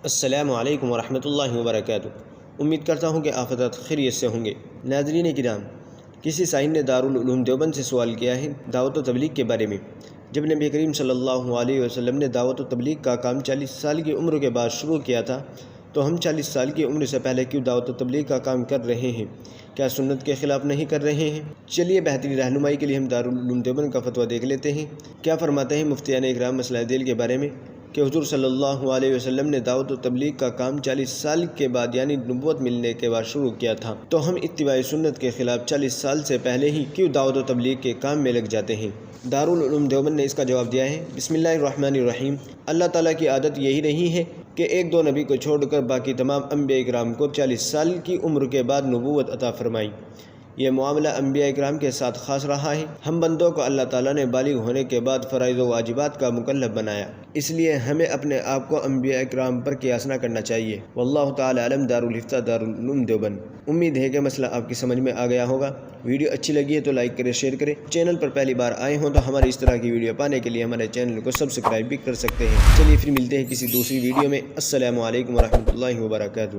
السلام علیکم ورحمۃ اللہ وبرکاتہ۔ امید کرتا ہوں کہ آپ حضرات خیریت سے ہوں گے۔ ناظرین کرام، کسی سائل نے دارالعلوم دیوبند سے سوال کیا ہے دعوت و تبلیغ کے بارے میں۔ جب نبی کریم صلی اللہ علیہ وسلم نے دعوت و تبلیغ کا کام 40 سال کی عمر کے بعد شروع کیا تھا، تو ہم 40 سال کی عمر سے پہلے کیوں دعوت و تبلیغ کا کام کر رہے ہیں؟ کیا سنت کے خلاف نہیں کر رہے ہیں؟ چلیے بہترین رہنمائی کے لیے ہم دارالعلوم دیوبند کا فتویٰ دیکھ لیتے ہیں۔ کیا فرماتے ہیں مفتیان اکرام مسئلہ دل کے بارے میں کہ حضور صلی اللہ علیہ وسلم نے دعوت و تبلیغ کا کام 40 سال کے بعد یعنی نبوت ملنے کے بعد شروع کیا تھا، تو ہم اتباع سنت کے خلاف 40 سال سے پہلے ہی کیوں دعوت و تبلیغ کے کام میں لگ جاتے ہیں؟ دارالعلوم دیوبند نے اس کا جواب دیا ہے، بسم اللہ الرحمن الرحیم۔ اللہ تعالیٰ کی عادت یہی نہیں ہے کہ ایک دو نبی کو چھوڑ کر باقی تمام انبیاء اکرام کو 40 سال کی عمر کے بعد نبوت عطا فرمائی۔ یہ معاملہ انبیاء اکرام کے ساتھ خاص رہا ہے۔ ہم بندوں کو اللہ تعالیٰ نے بالغ ہونے کے بعد فرائض و واجبات کا مکلف بنایا، اس لیے ہمیں اپنے آپ کو انبیاء اکرام پر قیاس نہ کرنا چاہیے۔ واللہ تعالی علم۔ دارالفتہ دارالعلوم دیوبند۔ امید ہے کہ مسئلہ آپ کی سمجھ میں آ گیا ہوگا۔ ویڈیو اچھی لگی ہے تو لائک کریں، شیئر کریں۔ چینل پر پہلی بار آئے ہوں تو ہمارے اس طرح کی ویڈیو پانے کے لیے ہمارے چینل کو سبسکرائب بھی کر سکتے ہیں۔ چلیے پھر ملتے ہیں کسی دوسری ویڈیو میں۔ السلام علیکم ورحمۃ اللہ وبرکاتہ۔